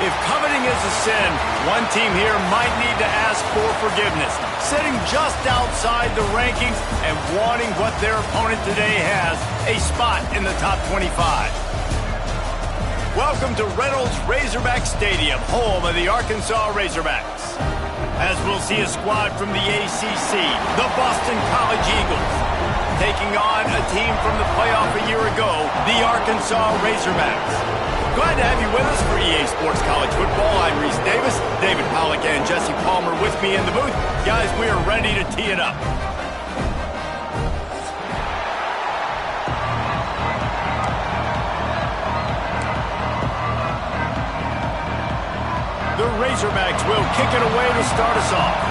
If coveting is a sin, one team here might need to ask for forgiveness, sitting just outside the rankings and wanting what their opponent today has, a spot in the top 25. Welcome to Reynolds Razorback Stadium, home of the Arkansas Razorbacks. As we'll see a squad from the ACC, the Boston College Eagles, taking on a team from the playoff a year ago, the Arkansas Razorbacks. Glad to have you with us for EA Sports College Football. I'm Reese Davis, David Pollack and Jesse Palmer with me in the booth. Guys, we are ready to tee it up. The Razorbacks will kick it away to start us off.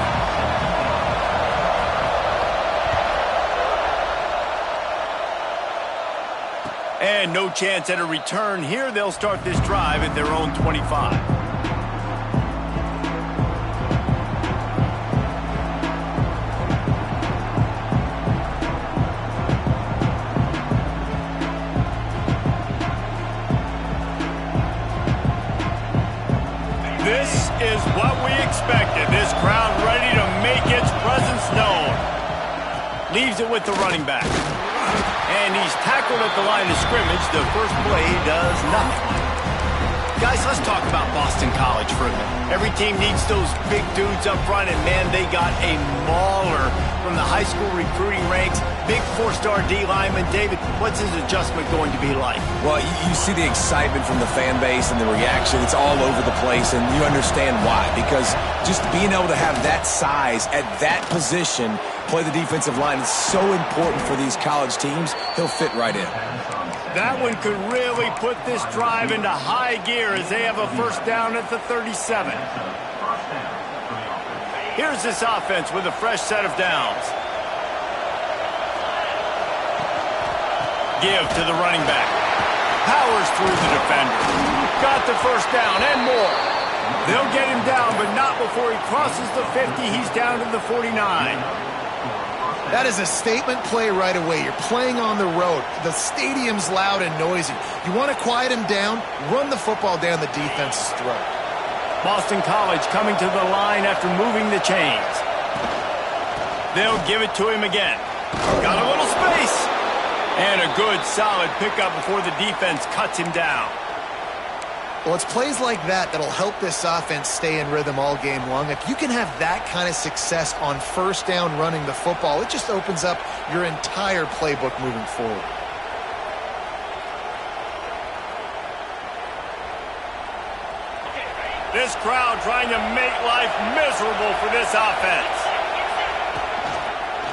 And no chance at a return here. They'll start this drive at their own 25. This is what we expected. This crowd ready to make its presence known. Leaves it with the running back. And he's tackled at the line of scrimmage. The first play does nothing. Guys, let's talk about Boston College for a minute. Every team needs those big dudes up front, and man, they got a mauler from the high school recruiting ranks. Big four-star D lineman. David, what's his adjustment going to be like? Well, you see the excitement from the fan base and the reaction. It's all over the place, and you understand why. Because just being able to have that size at that position, play the defensive line, is so important for these college teams. He'll fit right in. That one could really put this drive into high gear as they have a first down at the 37. Here's this offense with a fresh set of downs. Give to the running back. Powers through the defender. Got the first down and more. They'll get him down, but not before he crosses the 50. He's down to the 49. That is a statement play right away. You're playing on the road. The stadium's loud and noisy. You want to quiet him down, run the football down the defense's throat. Boston College coming to the line after moving the chains. They'll give it to him again. Got a little space. And a good, solid pickup before the defense cuts him down. Well, it's plays like that that'll help this offense stay in rhythm all game long. If you can have that kind of success on first down running the football, it just opens up your entire playbook moving forward. This crowd trying to make life miserable for this offense.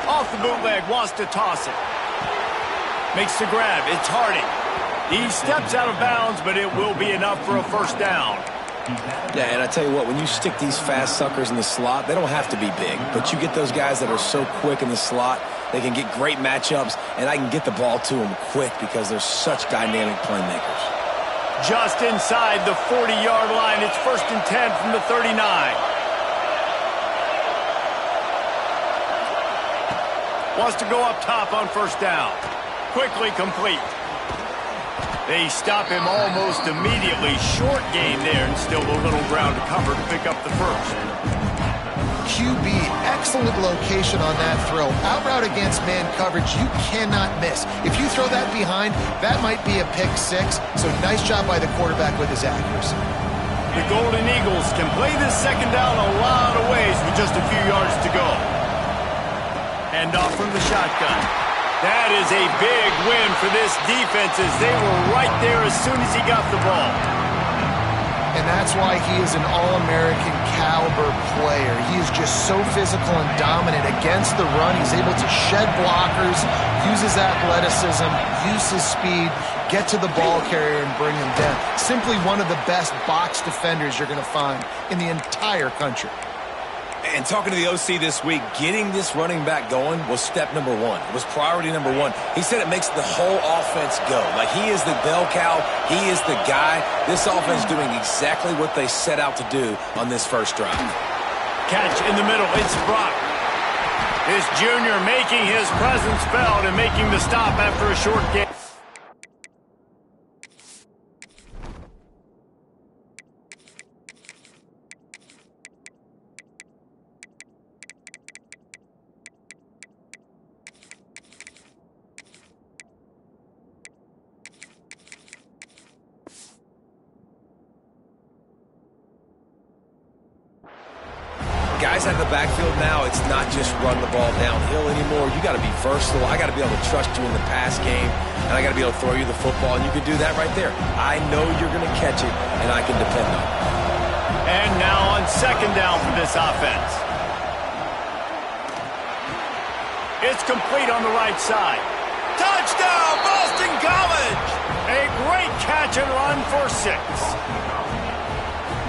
Off the bootleg, wants to toss it. Makes the grab. It's Harding. He steps out of bounds, but it will be enough for a first down. Yeah, and I tell you what, when you stick these fast suckers in the slot, they don't have to be big. But you get those guys that are so quick in the slot, they can get great matchups, and I can get the ball to them quick because they're such dynamic playmakers. Just inside the 40-yard line. It's 1st and 10 from the 39. Wants to go up top on first down. Quickly complete. They stop him almost immediately. Short gain there, and still a little ground to cover to pick up the first. QB, excellent location on that throw. Out route against man coverage, you cannot miss. If you throw that behind, that might be a pick six. So nice job by the quarterback with his accuracy. The Golden Eagles can play this second down a lot of ways with just a few yards to go. Hand off from the shotgun. That is a big win for this defense as they were right there as soon as he got the ball. And that's why he is an All-American caliber player. He is just so physical and dominant against the run. He's able to shed blockers, use his athleticism, use his speed, get to the ball carrier and bring him down. Simply one of the best box defenders you're going to find in the entire country. And talking to the OC this week, getting this running back going was step number one. It was priority number one. He said it makes the whole offense go. Like, he is the bell cow. He is the guy. This offense is doing exactly what they set out to do on this first drive. Catch in the middle. It's Brock. This junior making his presence felt and making the stop after a short game. guys out of the backfield now, it's not just run the ball downhill anymore. You got to be versatile. I got to be able to trust you in the pass game, and I got to be able to throw you the football, and you can do that right there. I know you're going to catch it, and I can depend on it. And now on second down for this offense. It's complete on the right side. Touchdown, Boston College! A great catch and run for 6.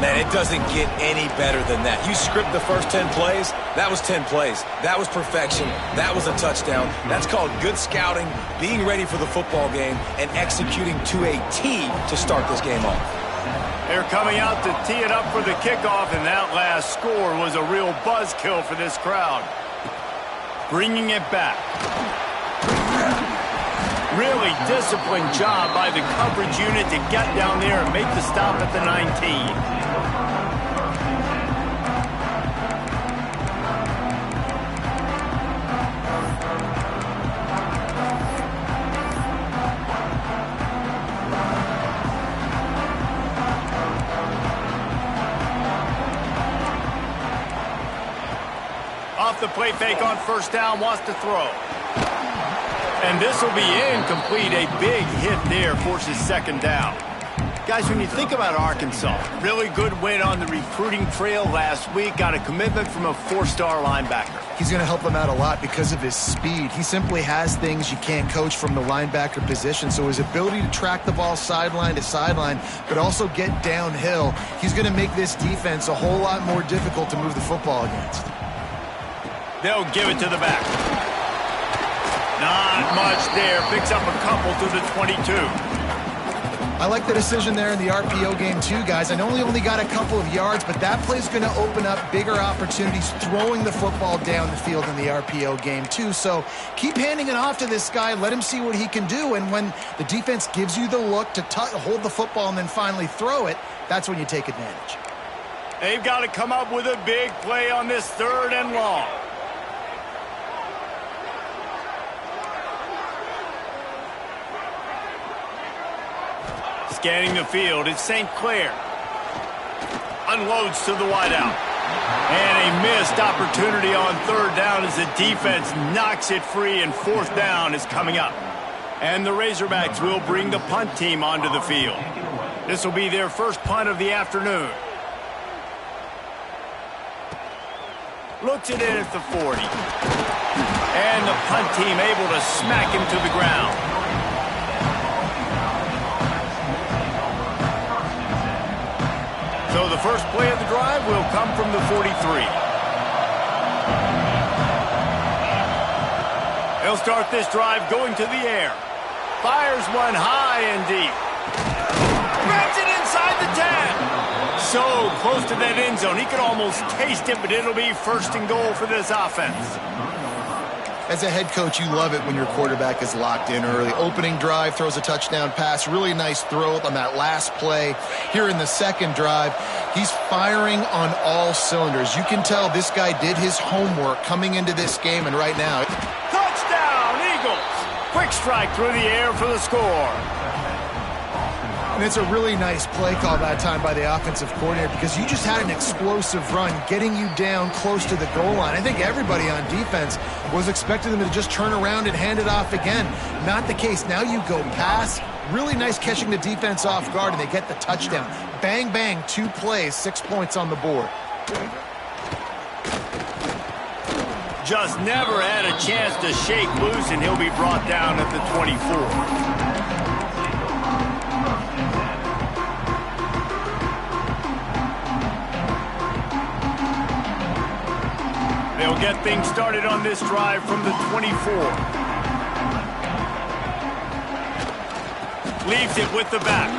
Man, it doesn't get any better than that. You script the first 10 plays, that was 10 plays. That was perfection. That was a touchdown. That's called good scouting, being ready for the football game, and executing to a T to start this game off. They're coming out to tee it up for the kickoff, and that last score was a real buzzkill for this crowd. Bringing it back. Really disciplined job by the coverage unit to get down there and make the stop at the 19. Off the play fake on first down, wants to throw. And this will be incomplete. A big hit there, forces second down. Guys, when you think about Arkansas, really good win on the recruiting trail last week. Got a commitment from a 4-star linebacker. He's going to help them out a lot because of his speed. He simply has things you can't coach from the linebacker position. So his ability to track the ball sideline to sideline, but also get downhill, he's going to make this defense a whole lot more difficult to move the football against. They'll give it to the back. Not much there. Picks up a couple to the 22. I like the decision there in the RPO game too, guys. I know he only got a couple of yards, but that play's going to open up bigger opportunities throwing the football down the field in the RPO game too. So keep handing it off to this guy. Let him see what he can do. And when the defense gives you the look to hold the football and then finally throw it, that's when you take advantage. They've got to come up with a big play on this 3rd and long. Scanning the field, it's St. Clair. Unloads to the wideout. And a missed opportunity on 3rd down as the defense knocks it free, and 4th down is coming up. And the Razorbacks will bring the punt team onto the field. This will be their first punt of the afternoon. Looks it in at the 40. And the punt team able to smack him to the ground. So the first play of the drive will come from the 43. They'll start this drive going to the air. Fires one high and deep. Grabs it inside the 10. So close to that end zone. He could almost taste it, but it'll be 1st and goal for this offense. As a head coach, you love it when your quarterback is locked in early. Opening drive, throws a touchdown pass. Really nice throw on that last play. Here in the 2nd drive, he's firing on all cylinders. You can tell this guy did his homework coming into this game, and right now... Touchdown, Eagles! Quick strike through the air for the score. And it's a really nice play call that time by the offensive coordinator because you just had an explosive run getting you down close to the goal line. I think everybody on defense was expecting them to just turn around and hand it off again. Not the case. Now you go pass. Really nice catching the defense off guard, and they get the touchdown. Bang, bang, 2 plays, 6 points on the board. Just never had a chance to shake loose, and he'll be brought down at the 24. They'll get things started on this drive from the 24. Leaves it with the back.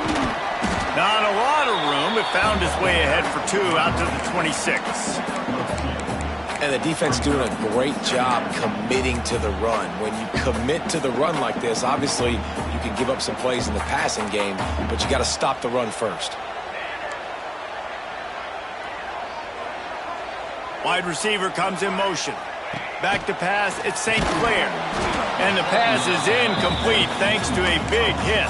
Not a lot of room, but found his way ahead for 2 out to the 26. And the defense doing a great job committing to the run. When you commit to the run like this, obviously you can give up some plays in the passing game, but you got to stop the run first. Wide receiver comes in motion. Back to pass, it's St. Clair. And the pass is incomplete thanks to a big hit.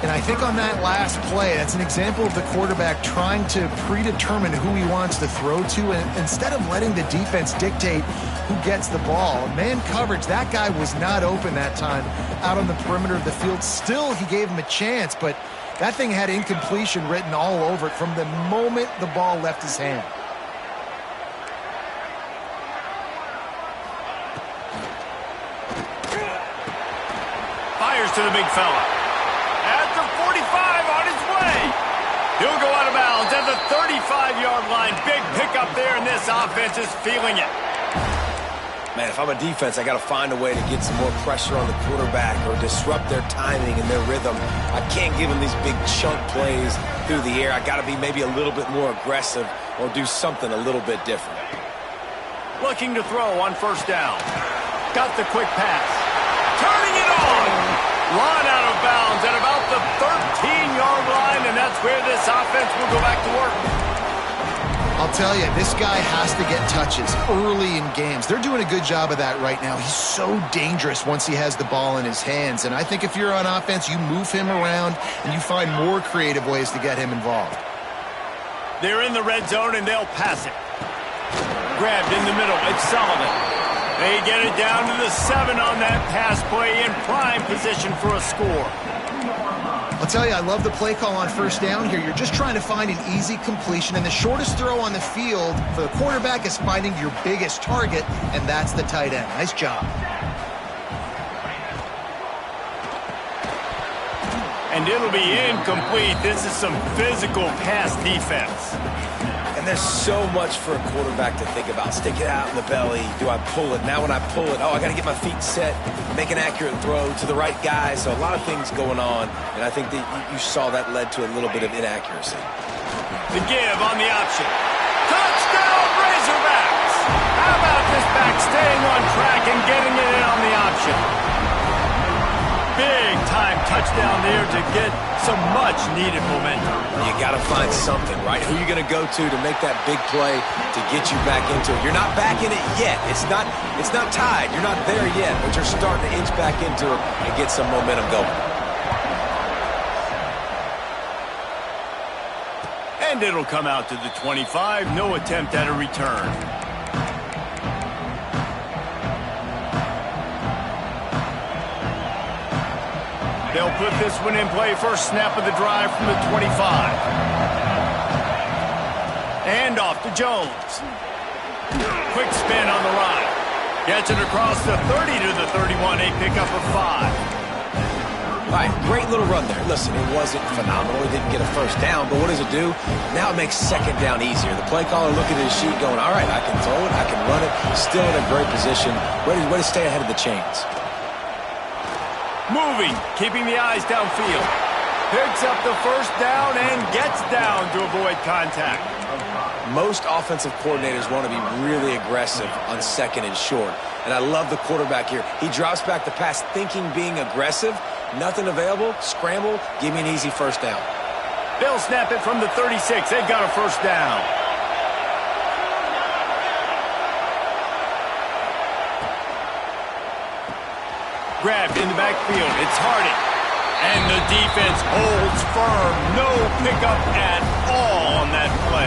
And I think on that last play, that's an example of the quarterback trying to predetermine who he wants to throw to, and instead of letting the defense dictate who gets the ball. Man coverage, that guy was not open that time out on the perimeter of the field. Still, he gave him a chance, but that thing had incompletion written all over it from the moment the ball left his hand. Fires to the big fella. At the 45, on his way. He'll go out of bounds at the 35-yard line. Big pickup there, and this offense is feeling it. Man, if I'm a defense, I got to find a way to get some more pressure on the quarterback or disrupt their timing and their rhythm. I can't give them these big chunk plays through the air. I got to be maybe a little bit more aggressive or do something a little bit different. Looking to throw on first down. Got the quick pass. Turning it on. Run out of bounds at about the 13-yard line, and that's where this offense will go back to work. I'll tell you, this guy has to get touches early in games. They're doing a good job of that right now. He's so dangerous once he has the ball in his hands. And I think if you're on offense, you move him around and you find more creative ways to get him involved. They're in the red zone, and they'll pass it. Grabbed in the middle. It's Sullivan. They get it down to the 7 on that pass play, in prime position for a score. I'll tell you, I love the play call on first down here. You're just trying to find an easy completion, and the shortest throw on the field for the quarterback is finding your biggest target, and that's the tight end. Nice job. And it'll be incomplete. This is some physical pass defense. And there's so much for a quarterback to think about. Stick it out in the belly. Do I pull it? Now when I pull it, I got to get my feet set, make an accurate throw to the right guy. So a lot of things going on, and I think that you saw that led to a little bit of inaccuracy. The give on the option. Touchdown, Razorbacks! How about this back staying on track and getting it in on the option? Big-time touchdown there to get some much-needed momentum. You got to find something, right? Who are you going to go to make that big play to get you back into it? You're not back in it yet. It's not tied. You're not there yet, but you're starting to inch back into it and get some momentum going. And it'll come out to the 25. No attempt at a return. They'll put this one in play. First snap of the drive from the 25. And off to Jones. Quick spin on the run. Gets it across the 30 to the 31. A pickup of 5. All right, great little run there. Listen, it wasn't phenomenal. He didn't get a first down, but what does it do? Now it makes second down easier. The play caller looking at his sheet going, all right, I can throw it, I can run it. Still in a great position. Way to stay ahead of the chains. Moving, keeping the eyes downfield. Picks up the first down and gets down to avoid contact. Most offensive coordinators want to be really aggressive on second and short. And I love the quarterback here. He drops back the pass thinking being aggressive. Nothing available. Scramble. Give me an easy first down. They'll snap it from the 36. They've got a first down. Grabbed in the backfield. It's Hardy. And the defense holds firm. No pickup at all on that play.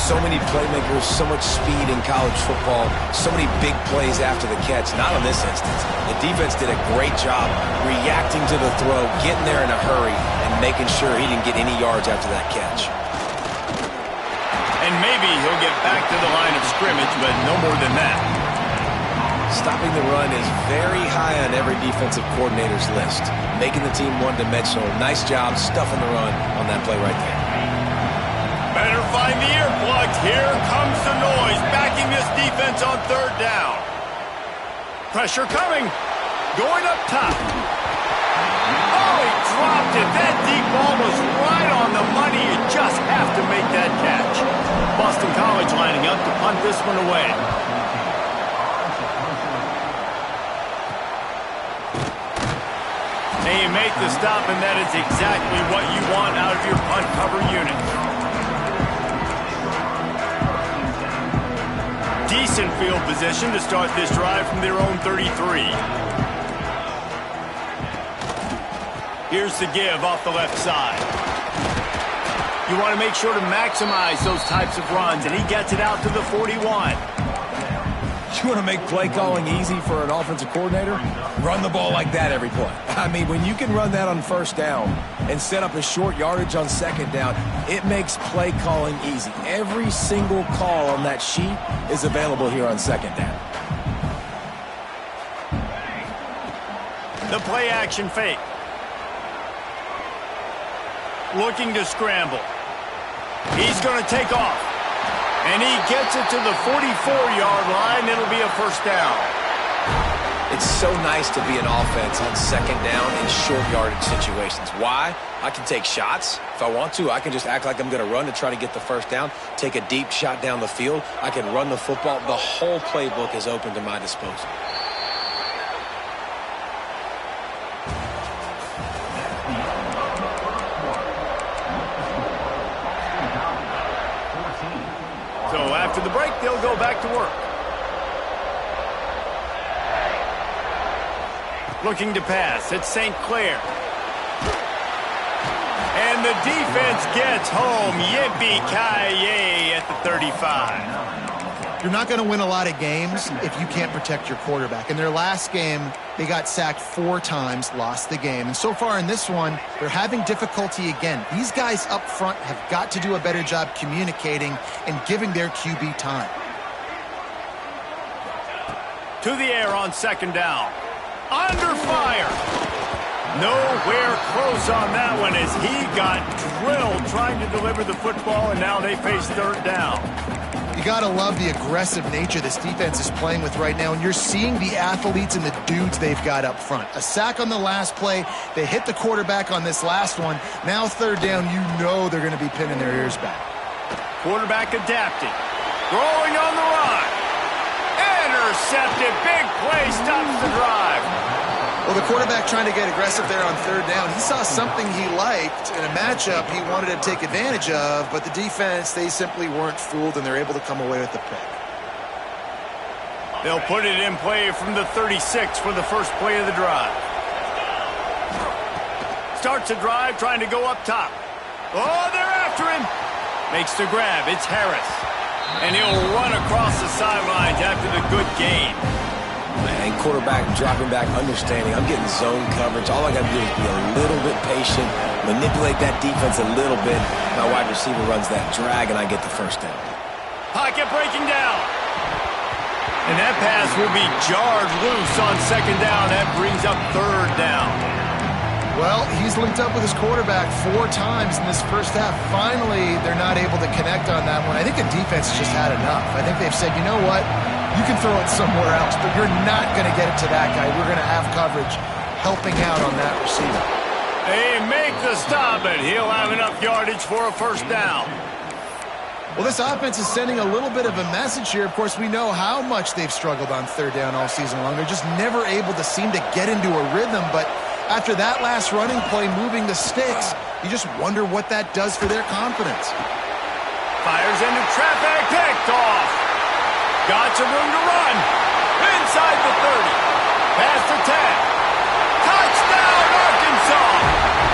So many playmakers, so much speed in college football, so many big plays after the catch. Not in this instance. The defense did a great job reacting to the throw, getting there in a hurry, and making sure he didn't get any yards after that catch. And maybe he'll get back to the line of scrimmage, but no more than that. Stopping the run is very high on every defensive coordinator's list. Making the team one-dimensional. Nice job stuffing the run on that play right there. Better find the earplugs. Here comes the noise, backing this defense on third down. Pressure coming. Going up top. Oh, he dropped it. That deep ball was right on the money. You just have to make that catch. Boston College lining up to punt this one away. And you make the stop, and that is exactly what you want out of your punt cover unit. Decent field position to start this drive from their own 33. Here's the give off the left side. You want to make sure to maximize those types of runs, and he gets it out to the 41. You want to make play calling easy for an offensive coordinator? Run the ball like that every play. I mean, when you can run that on first down and set up a short yardage on second down, it makes play calling easy. Every single call on that sheet is available here on second down. The play action fake. Looking to scramble. He's going to take off. And he gets it to the 44-yard line. It'll be a first down. It's so nice to be an offense on second down in short yardage situations. Why? I can take shots. If I want to, I can just act like I'm going to run to try to get the first down, take a deep shot down the field. I can run the football. The whole playbook is open to my disposal. So after the break, they'll go back to work. Looking to pass. It's St. Clair. And the defense gets home. Yippee-ki-yay at the 35. You're not going to win a lot of games if you can't protect your quarterback. In their last game, they got sacked 4 times, lost the game. And so far in this one, they're having difficulty again. These guys up front have got to do a better job communicating and giving their QB time. To the air on second down. Under fire. Nowhere close on that one as he got drilled trying to deliver the football, and now they face third down. You got to love the aggressive nature this defense is playing with right now, and you're seeing the athletes and the dudes they've got up front. A sack on the last play. They hit the quarterback on this last one. Now third down, you know they're going to be pinning their ears back. Quarterback adapting. Throwing on the run. Intercepted. Big play stops the drive. Well, the quarterback trying to get aggressive there on third down. He saw something he liked in a matchup he wanted to take advantage of, but the defense, they simply weren't fooled, and they're able to come away with the pick. They'll put it in play from the 36 for the first play of the drive. Starts the drive trying to go up top. Oh, they're after him. Makes the grab. It's Harris. And he'll run across the sidelines after the good gain. And quarterback dropping back, understanding I'm getting zone coverage. All I got to do is be a little bit patient, manipulate that defense a little bit. My wide receiver runs that drag, and I get the first down. Pocket breaking down. And that pass will be jarred loose on second down. That brings up third down. Well, he's linked up with his quarterback 4 times in this first half. Finally, they're not able to connect on that one. I think the defense has just had enough. I think they've said, you know what? You can throw it somewhere else, but you're not going to get it to that guy. We're going to have coverage helping out on that receiver. They make the stop, and he'll have enough yardage for a first down. Well, this offense is sending a little bit of a message here. Of course, we know how much they've struggled on third down all season long. They're just never able to seem to get into a rhythm, but after that last running play moving the sticks, you just wonder what that does for their confidence. Fires into traffic, picked off. Got some room to run. Inside the 30. Past the 10. Touchdown, Arkansas.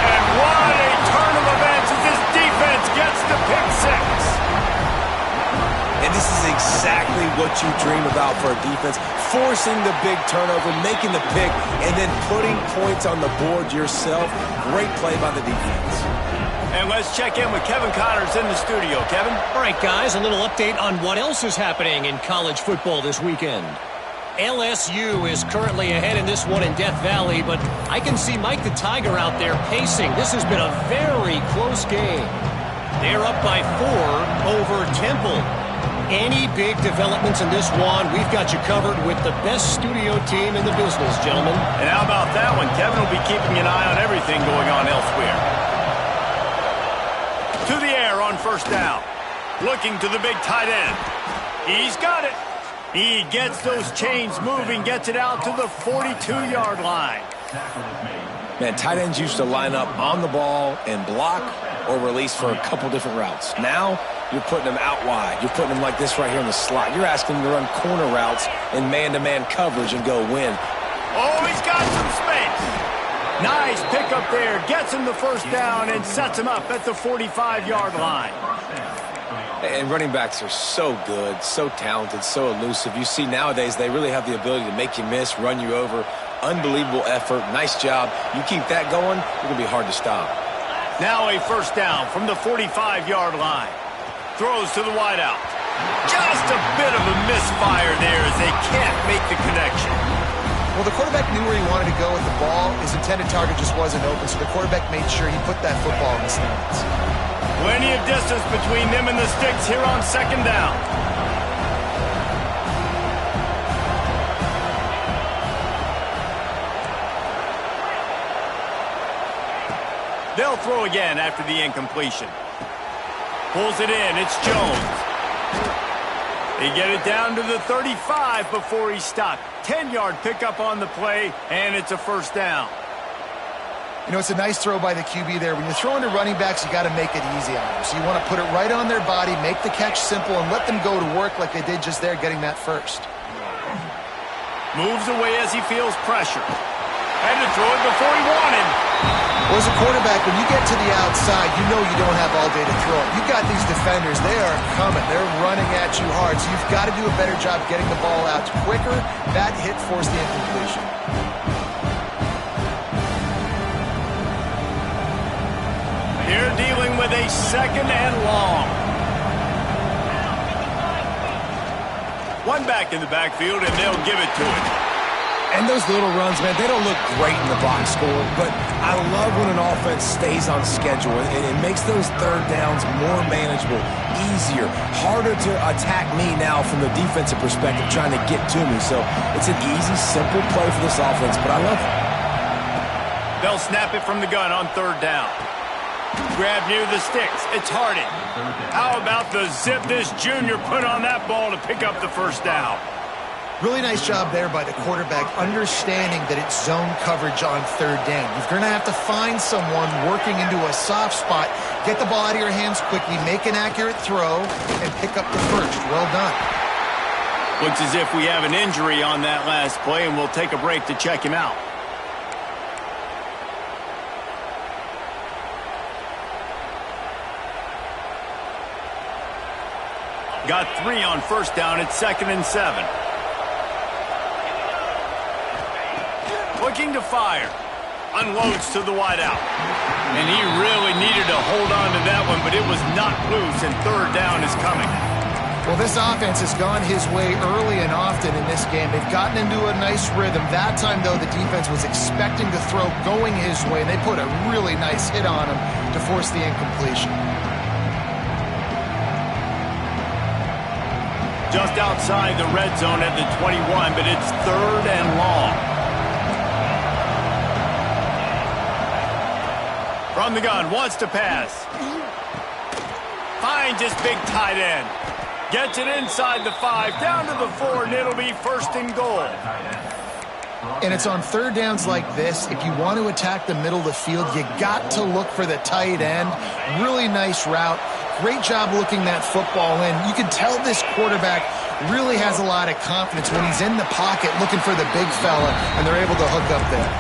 And what a turn of events as this defense gets the pick 6. And this is exactly what you dream about for a defense. Forcing the big turnover, making the pick, and then putting points on the board yourself. Great play by the defense. And let's check in with Kevin Connors in the studio. Kevin? All right, guys, a little update on what else is happening in college football this weekend. LSU is currently ahead in this one in Death Valley, but I can see Mike the Tiger out there pacing. This has been a very close game. They're up by 4 over Temple. Any big developments in this one, we've got you covered with the best studio team in the business, gentlemen. And how about that one? Kevin will be keeping an eye on everything going on elsewhere. To the air on first down. Looking to the big tight end. He's got it. He gets those chains moving, gets it out to the 42-yard line. Man, tight ends used to line up on the ball and block or release for a couple different routes. Now, you're putting them out wide. You're putting them like this right here in the slot. You're asking them to run corner routes in man-to-man coverage and go win. Oh, he's got some space. Nice pickup there. Gets him the first down and sets him up at the 45-yard line. And running backs are so good, so talented, so elusive. You see nowadays they really have the ability to make you miss, run you over. Unbelievable effort. Nice job. You keep that going, it's going to be hard to stop. Now a first down from the 45-yard line. Throws to the wideout. Just a bit of a misfire there as they can't make the connection. Well, the quarterback knew where he wanted to go with the ball. His intended target just wasn't open, so the quarterback made sure he put that football in the stands. Plenty of distance between them and the sticks here on second down. They'll throw again after the incompletion. Pulls it in. It's Jones. They get it down to the 35 before he's stopped. 10-yard pickup on the play, and it's a first down. You know, it's a nice throw by the QB there. When you're throwing to running backs, you got to make it easy on them. So you want to put it right on their body, make the catch simple, and let them go to work like they did just there, getting that first. Moves away as he feels pressure. Had to throw it before he wanted. Well, as a quarterback, when you get to the outside, you know you don't have all day to throw it. You've got these defenders. They are coming. They're running at you hard. So you've got to do a better job getting the ball out quicker. That hit forced the incompletion. They're dealing with a second and long. One back in the backfield, and they'll give it to him. And those little runs, man, they don't look great in the box score, but I love when an offense stays on schedule, and it makes those third downs more manageable, easier, harder to attack me now from the defensive perspective trying to get to me. So it's an easy, simple play for this offense, but I love it. They'll snap it from the gun on third down. Grab near the sticks. It's Hardy. How about the zip this junior put on that ball to pick up the first down? Really nice job there by the quarterback, understanding that it's zone coverage on third down. You're going to have to find someone working into a soft spot, get the ball out of your hands quickly, make an accurate throw, and pick up the first. Well done. Looks as if we have an injury on that last play, and we'll take a break to check him out. Got 3 on first down. It's 2nd and 7. Looking to fire. Unloads to the wideout. And he really needed to hold on to that one, but it was not loose, and third down is coming. Well, this offense has gone his way early and often in this game. They've gotten into a nice rhythm. That time, though, the defense was expecting the throw going his way, and they put a really nice hit on him to force the incompletion. Just outside the red zone at the 21, but it's third and long. From the gun, wants to pass. Finds his big tight end. Gets it inside the 5, down to the 4, and it'll be first and goal. And it's on third downs like this, if you want to attack the middle of the field, you got to look for the tight end. Really nice route. Great job looking that football in. You can tell this quarterback really has a lot of confidence when he's in the pocket looking for the big fella, and they're able to hook up there.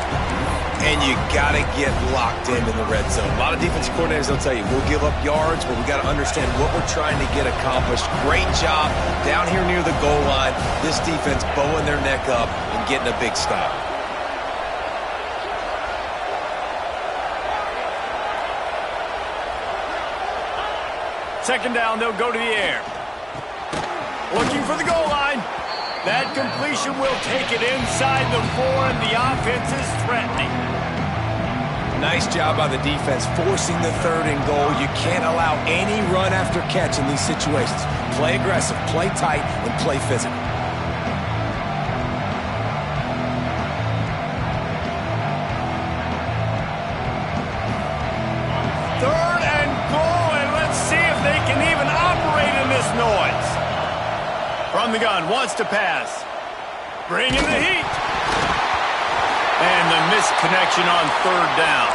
And you got to get locked in the red zone. A lot of defensive coordinators will tell you, we'll give up yards, but we got to understand what we're trying to get accomplished. Great job down here near the goal line. This defense bowing their neck up and getting a big stop. Second down, they'll go to the air. Looking for the goal line. That completion will take it inside the 4, and the offense is threatening. Nice job by the defense forcing the third and goal. You can't allow any run after catch in these situations. Play aggressive, play tight, and play physical. Third and goal, and let's see if they can even operate in this noise. From the gun, wants to pass. Bringing the heat. And the missed connection on third down.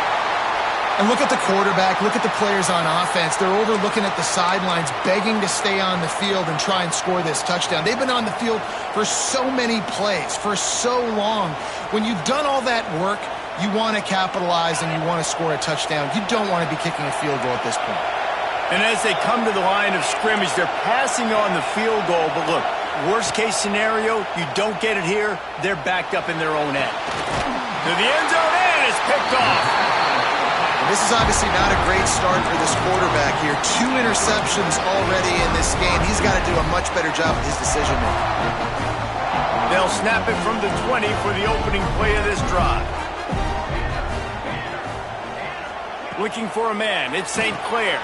And look at the quarterback, look at the players on offense. They're overlooking at the sidelines, begging to stay on the field and try and score this touchdown. They've been on the field for so many plays, for so long. When you've done all that work, you want to capitalize and you want to score a touchdown. You don't want to be kicking a field goal at this point. And as they come to the line of scrimmage, they're passing on the field goal. But look, worst case scenario, you don't get it here, they're backed up in their own end. To the end zone, and it's picked off. And this is obviously not a great start for this quarterback here. 2 interceptions already in this game. He's got to do a much better job with his decision-making. They'll snap it from the 20 for the opening play of this drive. Looking for a man, it's St. Clair.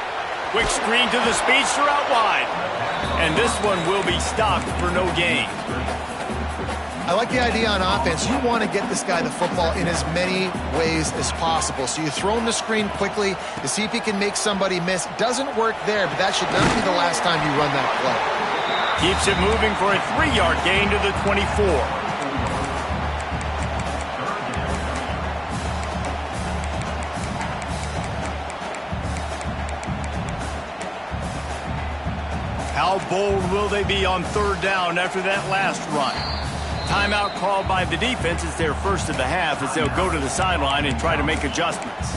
Quick screen to the speedster out wide. And this one will be stopped for no gain. I like the idea on offense. You want to get this guy the football in as many ways as possible. So you throw him the screen quickly to see if he can make somebody miss. Doesn't work there, but that should not be the last time you run that play. Keeps it moving for a 3-yard gain to the 24. How bold will they be on 3rd down after that last run? Timeout called by the defense. It's their first of the half as they'll go to the sideline and try to make adjustments.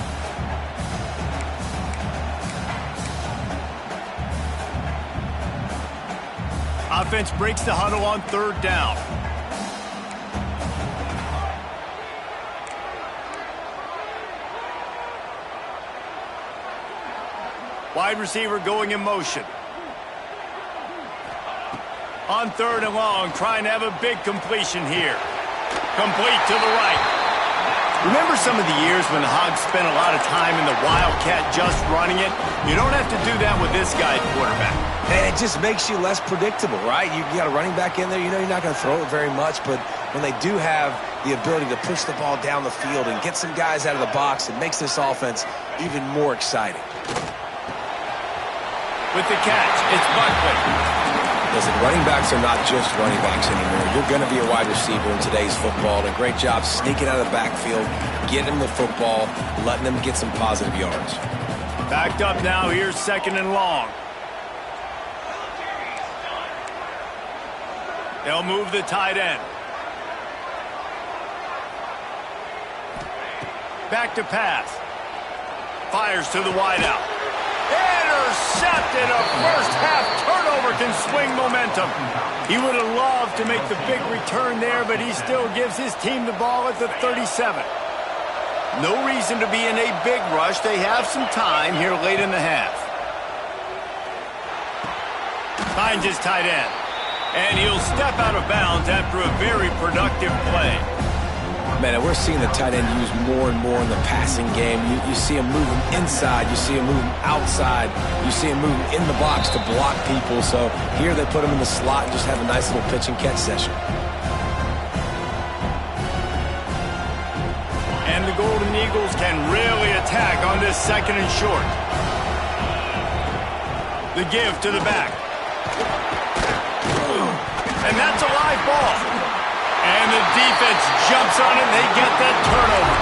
Offense breaks the huddle on 3rd down. Wide receiver going in motion. On 3rd and long, trying to have a big completion here. Complete to the right. Remember some of the years when the Hogs spent a lot of time in the Wildcat just running it? You don't have to do that with this guy at quarterback. And it just makes you less predictable, right? You got a running back in there. You know you're not going to throw it very much, but when they do have the ability to push the ball down the field and get some guys out of the box, it makes this offense even more exciting. With the catch, it's Buckley. Listen, running backs are not just running backs anymore. You're going to be a wide receiver in today's football. And a great job sneaking out of the backfield, getting them the football, letting them get some positive yards. Backed up now. Here's 2nd and long. They'll move the tight end. Back to pass. Fires to the wideout. Intercepted. A first-half turnover can swing momentum. He would have loved to make the big return there, but he still gives his team the ball at the 37. No reason to be in a big rush. They have some time here late in the half. Finds his tight end. And he'll step out of bounds after a very productive play. Man, we're seeing the tight end used more and more in the passing game. You see him moving inside. You see him moving outside. You see him moving in the box to block people. So here they put him in the slot and just have a nice little pitch and catch session. And the Golden Eagles can really attack on this 2nd and short. The give to the back. And that's a live ball. And the defense jumps on it, and they get that turnover.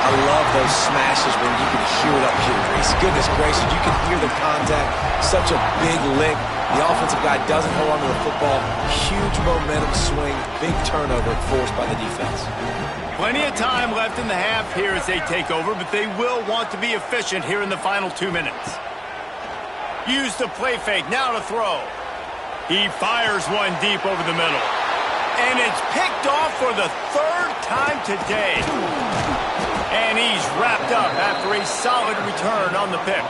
I love those smashes when you can hear it up here, Reese. Goodness gracious, you can hear the contact. Such a big lick. The offensive guy doesn't hold on to the football. Huge momentum swing. Big turnover forced by the defense. Plenty of time left in the half here as they take over, but they will want to be efficient here in the final 2 minutes. Use the play fake, now to throw. He fires one deep over the middle. And it's picked off for the 3rd time today. And he's wrapped up after a solid return on the pick.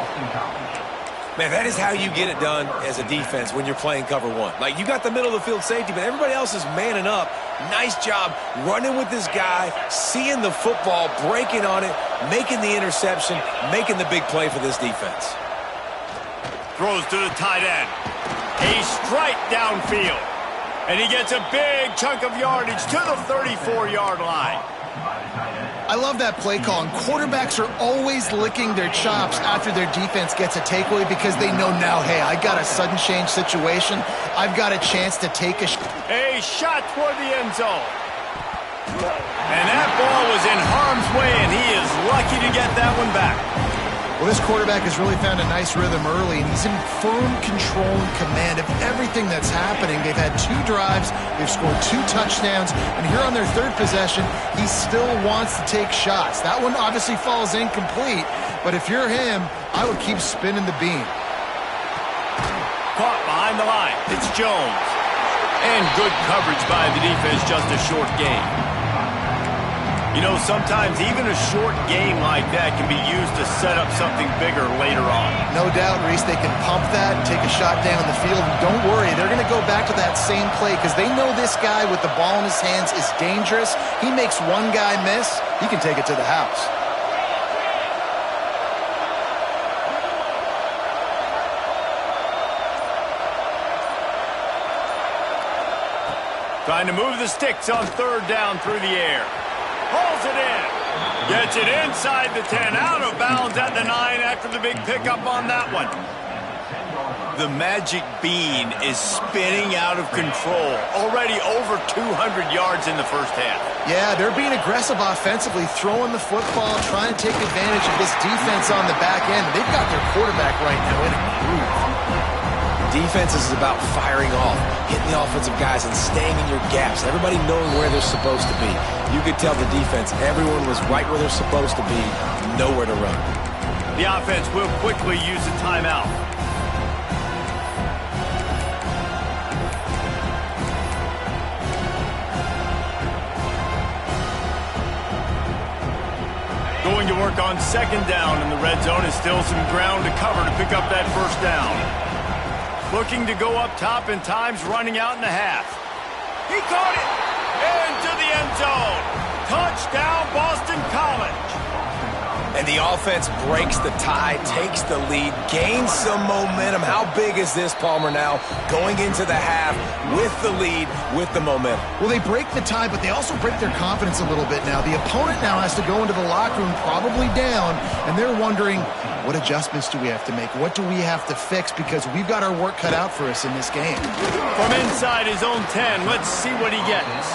Man, that is how you get it done as a defense when you're playing cover 1. Like, you got the middle of the field safety, but everybody else is manning up. Nice job running with this guy, seeing the football, breaking on it, making the interception, making the big play for this defense. Throws to the tight end. A strike downfield. And he gets a big chunk of yardage to the 34-yard line. I love that play call, and quarterbacks are always licking their chops after their defense gets a takeaway because they know now, hey, I got a sudden change situation. I've got a chance to take a shot toward the end zone. And that ball was in harm's way, and he is lucky to get that one back. Well, this quarterback has really found a nice rhythm early, and he's in firm control and command of everything that's happening. They've had 2 drives, they've scored 2 touchdowns, and here on their 3rd possession, he still wants to take shots. That one obviously falls incomplete, but if you're him, I would keep spinning the beam. Caught behind the line. It's Jones. And good coverage by the defense, just a short gain. You know, sometimes even a short game like that can be used to set up something bigger later on. No doubt, Reese, they can pump that and take a shot down the field. And don't worry, they're going to go back to that same play because they know this guy with the ball in his hands is dangerous. He makes one guy miss, he can take it to the house. Trying to move the sticks on 3rd down through the air. Hauls it in. Gets it inside the 10. Out of bounds at the 9 after the big pickup on that one. The magic bean is spinning out of control. Already over 200 yards in the first half. Yeah, they're being aggressive offensively, throwing the football, trying to take advantage of this defense on the back end. They've got their quarterback right now in a groove. Defense is about firing off, hitting the offensive guys and staying in your gaps. Everybody knowing where they're supposed to be. You could tell the defense, everyone was right where they're supposed to be, nowhere to run. The offense will quickly use a timeout. Going to work on 2nd down in the red zone is still some ground to cover to pick up that 1st down. Looking to go up top and time's running out in the half. He caught it! Into the end zone. Touchdown, Boston College. And the offense breaks the tie, takes the lead, gains some momentum. How big is this, Palmer, now? Going into the half with the lead, with the momentum. Well, they break the tie, but they also break their confidence a little bit now. The opponent now has to go into the locker room probably down, and they're wondering, what adjustments do we have to make? What do we have to fix? Because we've got our work cut out for us in this game. From inside his own 10, let's see what he gets.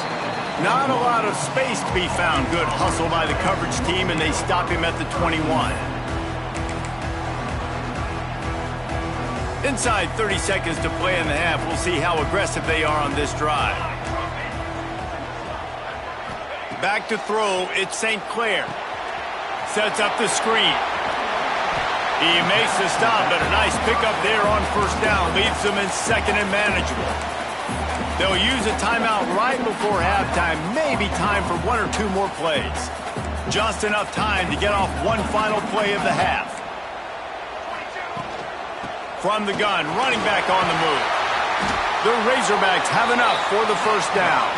Not a lot of space to be found. Good hustle by the coverage team, and they stop him at the 21. Inside 30 seconds to play in the half. We'll see how aggressive they are on this drive. Back to throw, it's St. Clair. Sets up the screen. He makes the stop, but a nice pickup there on 1st down. Leaves them in 2nd and manageable. They'll use a timeout right before halftime. Maybe time for 1 or 2 more plays. Just enough time to get off one final play of the half. From the gun, running back on the move. The Razorbacks have enough for the 1st down.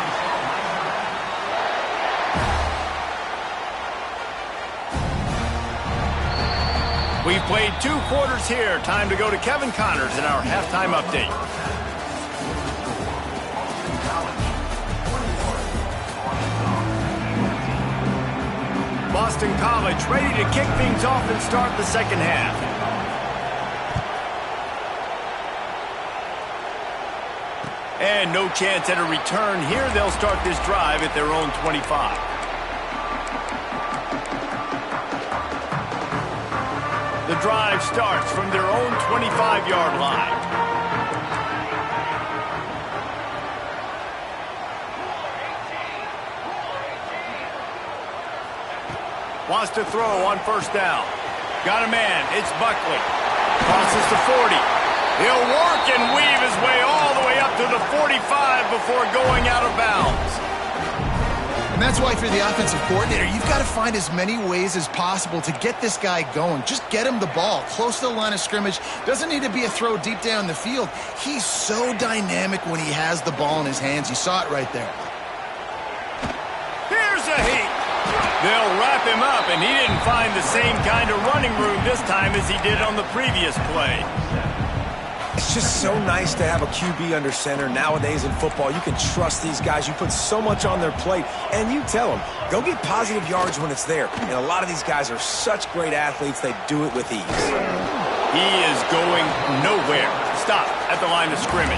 We've played 2 quarters here. Time to go to Kevin Connors in our halftime update. Boston College ready to kick things off and start the 2nd half. And no chance at a return here. They'll start this drive at their own 25. The drive starts from their own 25-yard line. Wants to throw on 1st down. Got a man. It's Buckley. Crosses to 40. He'll work and weave his way all the way up to the 45 before going out of bounds. And that's why, if you're the offensive coordinator, you've got to find as many ways as possible to get this guy going. Just get him the ball close to the line of scrimmage. Doesn't need to be a throw deep down the field. He's so dynamic when he has the ball in his hands. You saw it right there. Here's a heat. They'll wrap him up, and he didn't find the same kind of running room this time as he did on the previous play. It's just so nice to have a QB under center. Nowadays in football, you can trust these guys. You put so much on their plate, and you tell them, go get positive yards when it's there. And a lot of these guys are such great athletes, they do it with ease. He is going nowhere. Stop at the line of scrimmage.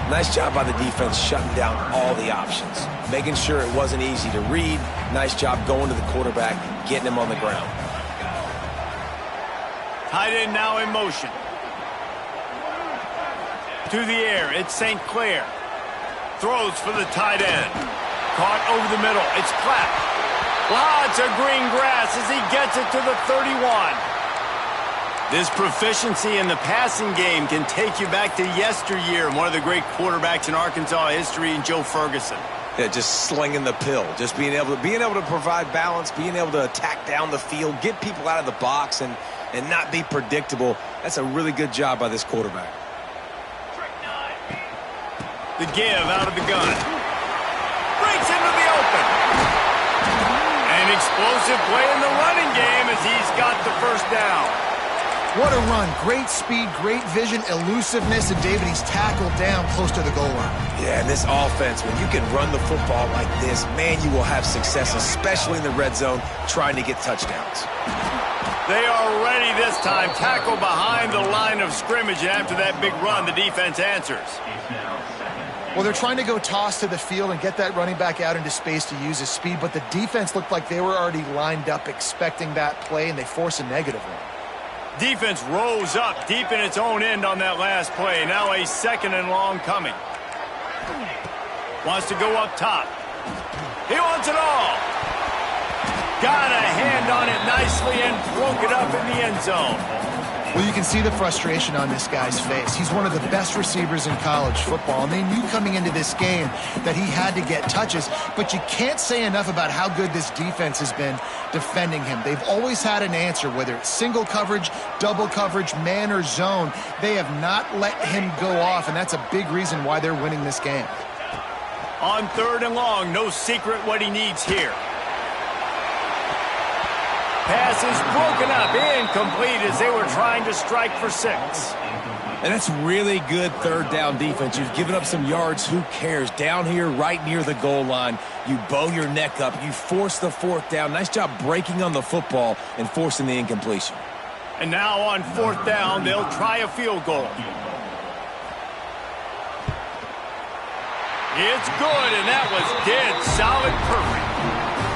Nice job by the defense shutting down all the options, making sure it wasn't easy to read. Nice job going to the quarterback, getting him on the ground. Tight end now in motion. To the air, it's St. Clair. Throws for the tight end. Caught over the middle. It's Clapp. Lots of green grass as he gets it to the 31. This proficiency in the passing game can take you back to yesteryear. One of the great quarterbacks in Arkansas history, in Joe Ferguson. Yeah, just slinging the pill, just being able to provide balance, being able to attack down the field, get people out of the box, and not be predictable. That's a really good job by this quarterback. The give out of the gun. Breaks into the open. An explosive play in the running game as he's got the first down. What a run. Great speed, great vision, elusiveness, and David, he's tackled down close to the goal line. Yeah, and this offense, when you can run the football like this, man, you will have success, especially in the red zone, trying to get touchdowns. They are ready this time. Tackle behind the line of scrimmage, and after that big run, the defense answers. Well, they're trying to go toss to the field and get that running back out into space to use his speed, but the defense looked like they were already lined up expecting that play, and they force a negative one. Defense rose up deep in its own end on that last play. Now a second and long coming. Wants to go up top. He wants it all. Got a hand on it nicely and broke it up in the end zone. Well, you can see the frustration on this guy's face. He's one of the best receivers in college football, and they knew coming into this game that he had to get touches, but you can't say enough about how good this defense has been defending him. They've always had an answer, whether it's single coverage, double coverage, man or zone. They have not let him go off, and that's a big reason why they're winning this game. On third and long, no secret what he needs here. Pass is broken up, incomplete as they were trying to strike for 6. And that's really good third down defense. You've given up some yards. Who cares? Down here, right near the goal line, you bow your neck up. You force the fourth down. Nice job breaking on the football and forcing the incompletion. And now on fourth down, they'll try a field goal. It's good, and that was dead solid perfect.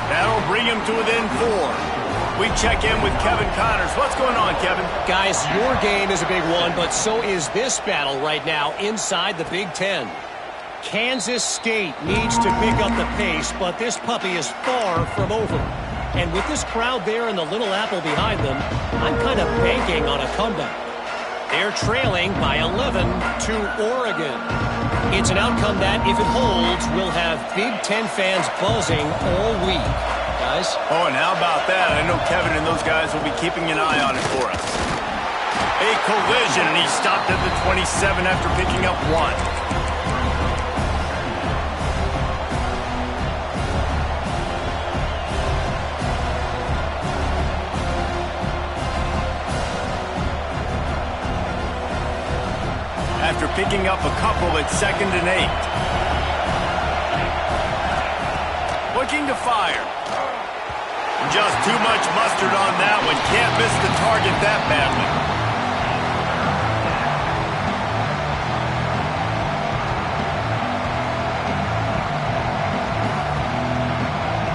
That'll bring him to within 4. We check in with Kevin Connors. What's going on, Kevin? Guys, your game is a big one, but so is this battle right now inside the Big Ten. Kansas State needs to pick up the pace, but this puppy is far from over. And with this crowd there and the Little Apple behind them, I'm kind of banking on a comeback. They're trailing by 11 to Oregon. It's an outcome that, if it holds, will have Big Ten fans buzzing all week. Guys? Oh, and how about that? I know Kevin and those guys will be keeping an eye on it for us. A collision, and he stopped at the 27 after picking up 1. After picking up a couple at 2nd and 8. Looking to fire. Just too much mustard on that one. Can't miss the target that badly.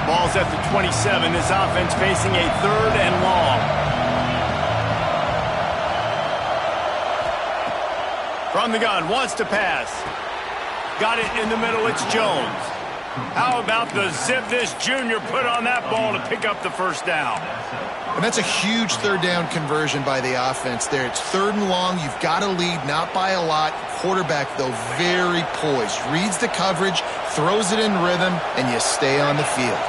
Ball's at the 27. This offense facing a 3rd and long. From the gun, wants to pass. Got it in the middle, it's Jones. How about the zip this junior put on that ball to pick up the first down? And that's a huge third down conversion by the offense there. It's 3rd and long. You've got to lead, not by a lot. Quarterback, though, very poised. Reads the coverage, throws it in rhythm, and you stay on the field.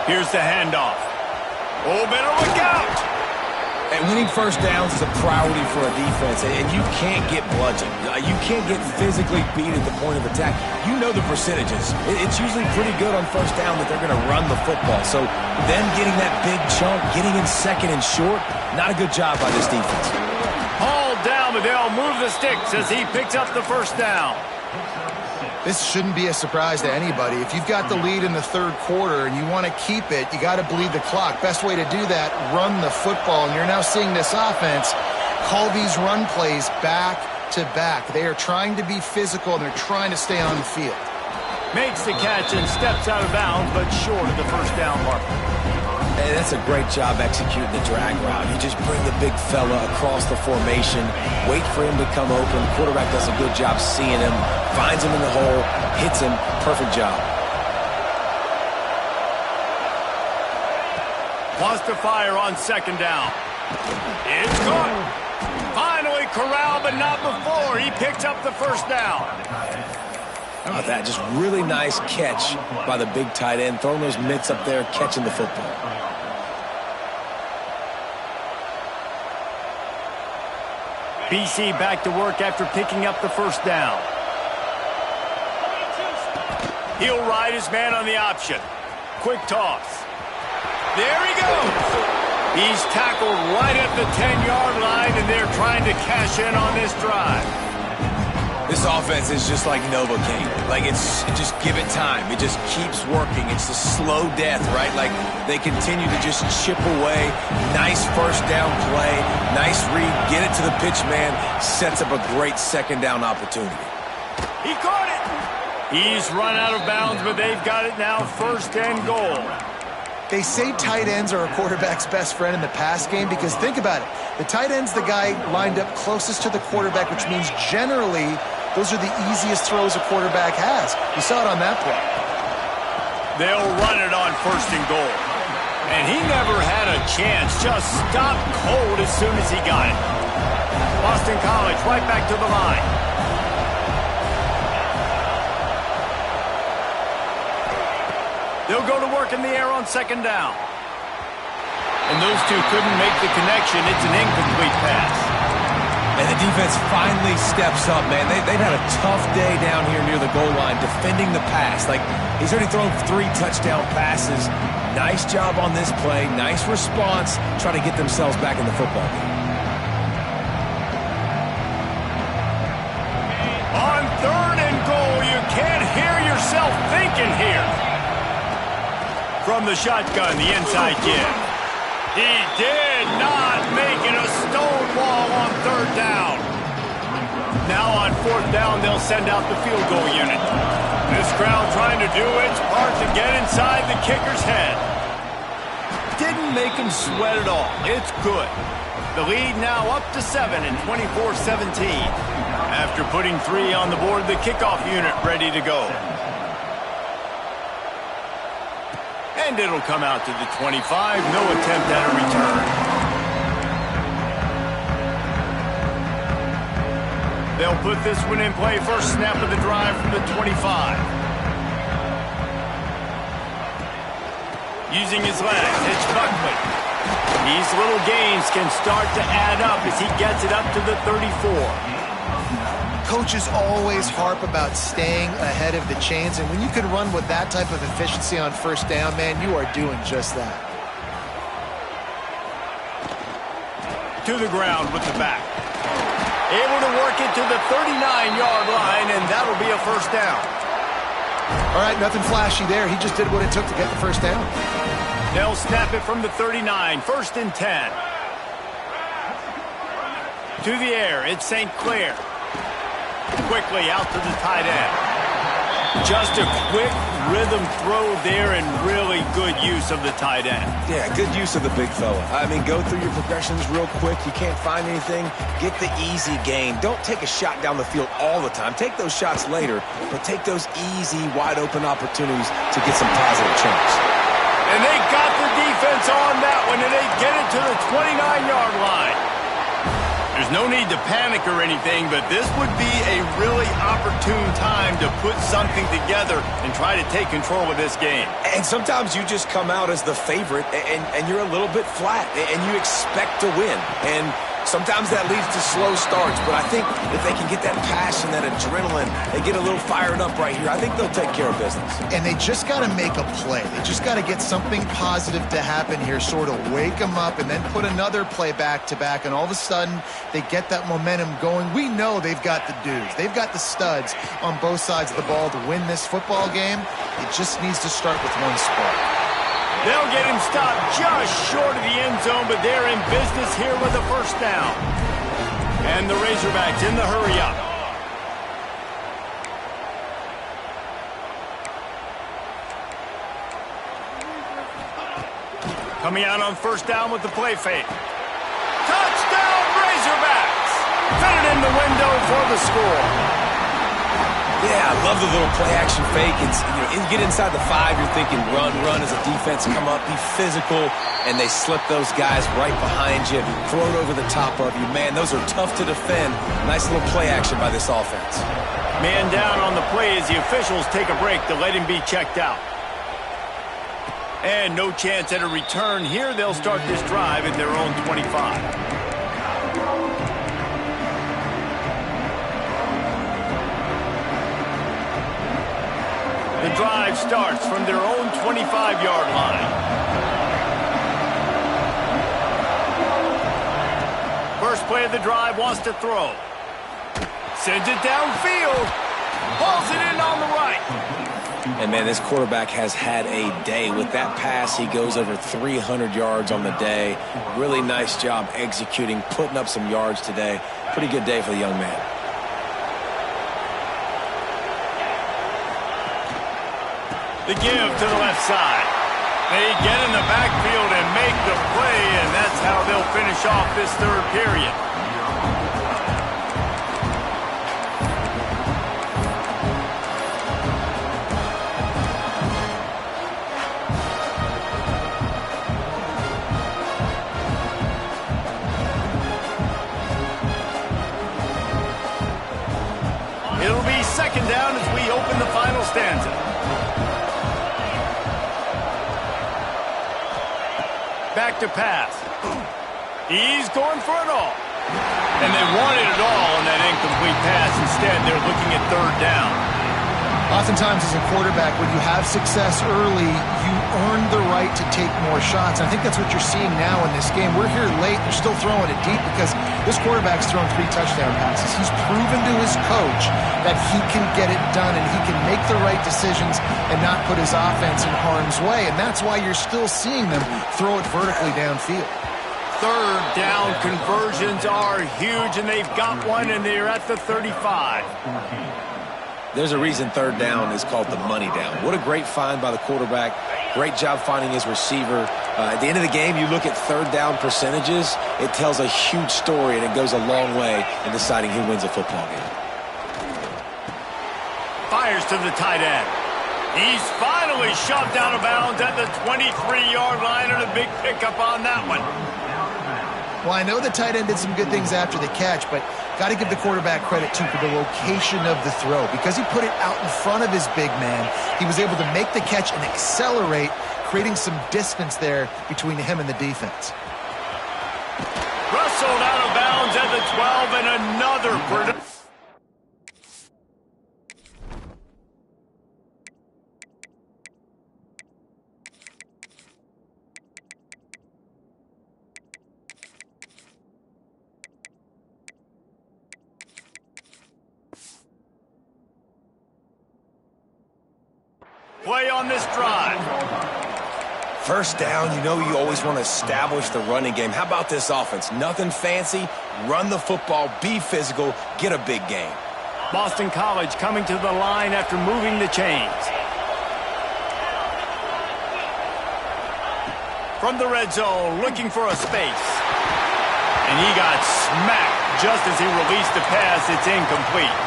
Here's the handoff. Oh, better look out! And winning first downs is a priority for a defense, and you can't get bludgeoned. You can't get physically beat at the point of attack. You know the percentages. It's usually pretty good on first down that they're going to run the football. So them getting that big chunk, getting in 2nd and short, not a good job by this defense. Hauled down, but they'll move the sticks as he picks up the first down. This shouldn't be a surprise to anybody. If you've got the lead in the 3rd quarter and you want to keep it, you got to bleed the clock. Best way to do that, run the football. And you're now seeing this offense call these run plays back to back. They are trying to be physical, and they're trying to stay on the field. Makes the catch and steps out of bounds, but short of the first down marker. And that's a great job executing the drag route. You just bring the big fella across the formation, wait for him to come open. The quarterback does a good job seeing him, finds him in the hole, hits him. Perfect job. Wants to fire on second down. It's good. Finally corralled, but not before. He picks up the first down. How about that? Just really nice catch by the big tight end, throwing those mitts up there, catching the football. BC back to work after picking up the first down. He'll ride his man on the option. Quick toss. There he goes. He's tackled right at the 10-yard line, and they're trying to cash in on this drive. This offense is just like Novocaine. Like, just give it time. It just keeps working. It's the slow death, right? Like, they continue to just chip away. Nice first down play. Nice read. Get it to the pitch man. Sets up a great second down opportunity. He caught it. He's run out of bounds, but they've got it now, first and goal. They say tight ends are a quarterback's best friend in the pass game because think about it. The tight end's the guy lined up closest to the quarterback, which means generally those are the easiest throws a quarterback has. You saw it on that play. They'll run it on first and goal. And he never had a chance. Just stopped cold as soon as he got it. Boston College right back to the line. They'll go to work in the air on second down. And those two couldn't make the connection. It's an incomplete pass. And the defense finally steps up, man. They've had a tough day down here near the goal line defending the pass. Like, he's already thrown 3 touchdown passes. Nice job on this play. Nice response. Trying to get themselves back in the football game. On third and goal, you can't hear yourself thinking here. From the shotgun, the inside give. He did not make it a stonewall on third down. Now on fourth down, they'll send out the field goal unit. This crowd trying to do its part to get inside the kicker's head. Didn't make him sweat at all. It's good. The lead now up to 7 and 24-17. After putting 3 on the board, the kickoff unit ready to go. And it'll come out to the 25. No attempt at a return. They'll put this one in play. First snap of the drive from the 25. Using his legs, it's Buckley. These little gains can start to add up as he gets it up to the 34. Coaches always harp about staying ahead of the chains, and when you can run with that type of efficiency on first down, man, you are doing just that. To the ground with the back. Able to work it to the 39-yard line, and that'll be a first down. All right, nothing flashy there. He just did what it took to get the first down. They'll snap it from the 39, first and 10. To the air, it's St. Clair. Quickly out to the tight end. Just a quick rhythm throw there and really good use of the tight end. Yeah, good use of the big fella. I mean, go through your progressions real quick. You can't find anything. Get the easy gain. Don't take a shot down the field all the time. Take those shots later, but take those easy, wide-open opportunities to get some positive chunks. And they got the defense on that one, and they get it to the 29-yard line. There's no need to panic or anything, but this would be a really opportune time to put something together and try to take control of this game. And sometimes you just come out as the favorite, and you're a little bit flat, and you expect to win. And sometimes that leads to slow starts, but I think if they can get that passion, that adrenaline, they get a little fired up right here, I think they'll take care of business. And they just got to make a play. They just got to get something positive to happen here, sort of wake them up, and then put another play back-to-back, and all of a sudden they get that momentum going. We know they've got the dudes. They've got the studs on both sides of the ball to win this football game. It just needs to start with one spark. They'll get him stopped just short of the end zone, but they're in business here with a first down. And the Razorbacks in the hurry-up. Coming out on first down with the play fake. Touchdown, Razorbacks! Fit it in the window for the score. Yeah, I love the little play-action fake. It's, you get inside the 5, you're thinking run as a defense, come up, be physical, and they slip those guys right behind you, throw it over the top of you. Man, those are tough to defend. Nice little play action by this offense. Man down on the play as the officials take a break to let him be checked out. And no chance at a return here. They'll start this drive at their own 25. The drive starts from their own 25-yard line. First play of the drive, wants to throw. Sends it downfield. Hauls it in on the right. And, man, this quarterback has had a day. With that pass, he goes over 300 yards on the day. Really nice job executing, putting up some yards today. Pretty good day for the young man. The give to the left side. They get in the backfield and make the play, and that's how they'll finish off this third period. It'll be second down as we open the final stanza. Back to pass. He's going for it all. And they wanted it all on that incomplete pass. Instead, they're looking at third down. Oftentimes as a quarterback, when you have success early, you earn the right to take more shots. I think that's what you're seeing now in this game. We're here late. They're still throwing it deep because this quarterback's thrown 3 touchdown passes. He's proven to his coach that he can get it done and he can make the right decisions and not put his offense in harm's way. And that's why you're still seeing them throw it vertically downfield. Third down conversions are huge, and they've got one, and they're at the 35. There's a reason third down is called the money down. What a great find by the quarterback. Great job finding his receiver. At the end of the game, you look at third down percentages. It tells a huge story, and it goes a long way in deciding who wins a football game. Fires to the tight end. He's finally shoved out of bounds at the 23-yard line, and a big pickup on that one. Well, I know the tight end did some good things after the catch, but got to give the quarterback credit, too, for the location of the throw. Because he put it out in front of his big man, he was able to make the catch and accelerate, creating some distance there between him and the defense. Wrestled out of bounds at the 12, and another play on this drive. First down, you always want to establish the running game. How about this offense? Nothing fancy. Run the football, be physical, get a big gain. Boston College coming to the line after moving the chains. From the red zone, looking for a space. And he got smacked just as he released the pass. It's incomplete.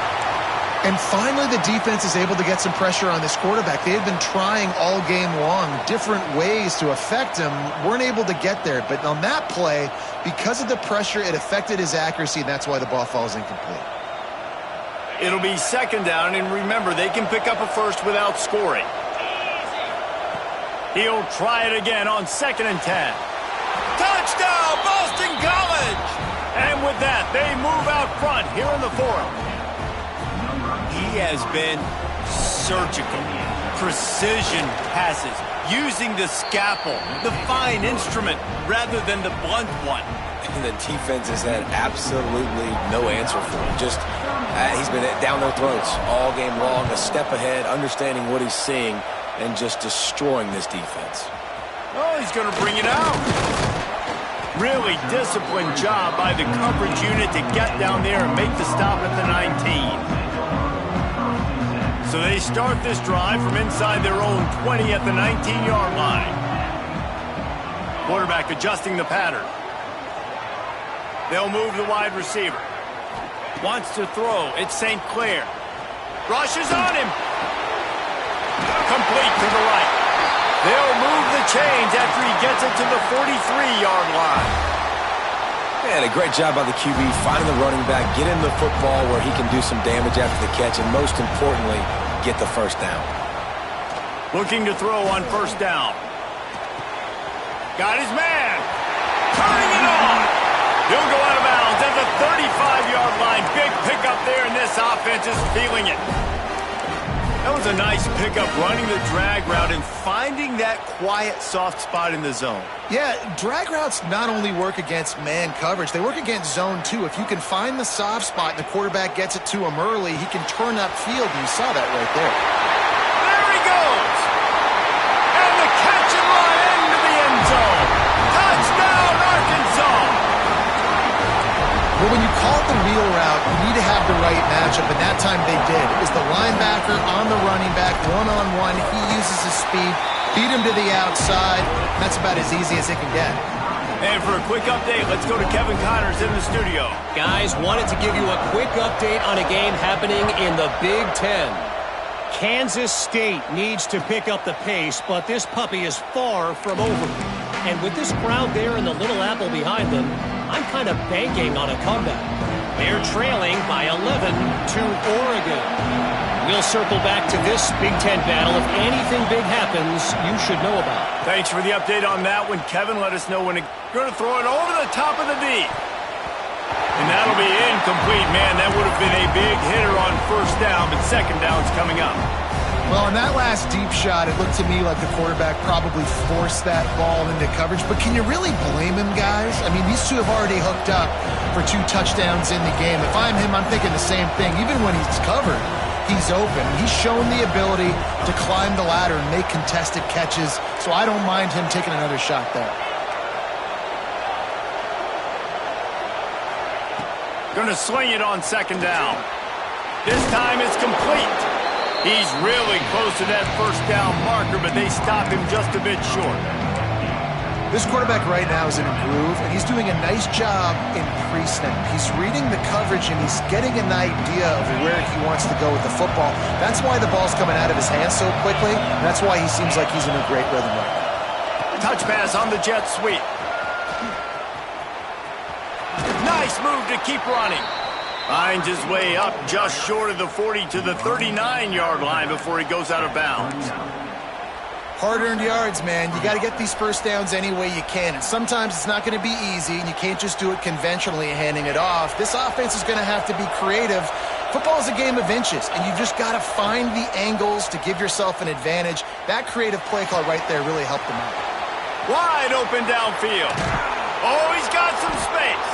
And finally, the defense is able to get some pressure on this quarterback. They had been trying all game long different ways to affect him, weren't able to get there. But on that play, because of the pressure, it affected his accuracy, and that's why the ball falls incomplete. It'll be second down, and remember, they can pick up a first without scoring. He'll try it again on 2nd and 10. Touchdown, Boston College! And with that, they move out front here in the fourth. He has been surgical, precision passes, using the scalpel, the fine instrument, rather than the blunt one. And the defense has had absolutely no answer for him. Just, he's been down their throats all game long, a step ahead, understanding what he's seeing, and just destroying this defense. Oh, he's going to bring it out. Really disciplined job by the coverage unit to get down there and make the stop at the 19. So they start this drive from inside their own 20 at the 19-yard line. Quarterback adjusting the pattern. They'll move the wide receiver. Wants to throw. It's St. Clair. Rushes on him. Complete to the right. They'll move the chains after he gets it to the 43-yard line. Man, a great job by the QB finding the running back, get him the football where he can do some damage after the catch, and most importantly, get the first down. Looking to throw on first down. Got his man. Turning it on. He'll go out of bounds at the 35-yard line. Big pickup there, and this offense is feeling it. That was a nice pickup, running the drag route and finding that quiet, soft spot in the zone. Yeah, drag routes not only work against man coverage, they work against zone too. If you can find the soft spot and the quarterback gets it to him early, he can turn that field, and you saw that right there. There he goes! And the catch and run into the end zone. Touchdown, Arkansas! Well, when you call it the wheel route, you need to have the right matchup, and that time they did. It was the linebacker on the running back, one-on-one. He uses his speed, beat him to the outside. That's about as easy as it can get. And for a quick update, let's go to Kevin Connors in the studio. Guys, wanted to give you a quick update on a game happening in the Big Ten. Kansas State needs to pick up the pace, but this puppy is far from over. And with this crowd there and the Little Apple behind them, I'm kind of banking on a comeback. They're trailing by 11 to Oregon. We'll circle back to this Big Ten battle. If anything big happens, you should know about. Thanks for the update on that one, Kevin. Let us know when you're going to throw it over the top of the D. And that'll be incomplete. Man, that would have been a big hitter on first down, but second down's coming up. Well, in that last deep shot, it looked to me like the quarterback probably forced that ball into coverage. But can you really blame him, guys? I mean, these two have already hooked up for 2 touchdowns in the game. If I'm him, I'm thinking the same thing. Even when he's covered, he's open. He's shown the ability to climb the ladder and make contested catches. So I don't mind him taking another shot there. Going to sling it on second down. This time it's complete. He's really close to that first down marker, but they stop him just a bit short. This quarterback right now is in a groove, and he's doing a nice job in pre-snap. He's reading the coverage, and he's getting an idea of where he wants to go with the football. That's why the ball's coming out of his hands so quickly. That's why he seems like he's in a great rhythm right now. Touch pass on the jet sweep. Nice move to keep running. Finds his way up just short of the 40 to the 39-yard line before he goes out of bounds. Hard-earned yards, man. You got to get these first downs any way you can. And sometimes it's not going to be easy, and you can't just do it conventionally handing it off. This offense is going to have to be creative. Football is a game of inches, and you've just got to find the angles to give yourself an advantage. That creative play call right there really helped them out. Wide open downfield. Oh, he's got some space.